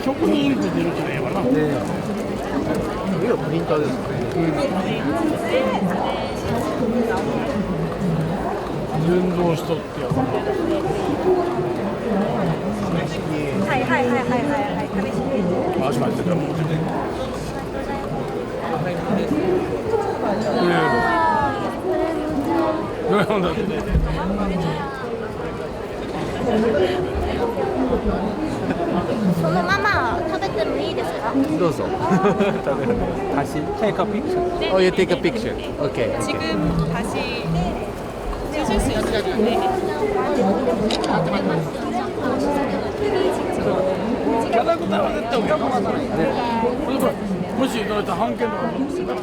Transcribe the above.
職人服出るって言えばな。ね。次はプリンターですかね。連動しとってやばな。はいはいはいはいはい試しに。回しましたからもう。そのまま食べてもいいですか？どうぞ。食べる。다시 take a picture. Oh, you take a picture. Okay. 지금 다시 드실 수 있어요. 네. 네. もしいただいたら半券とかもしてたら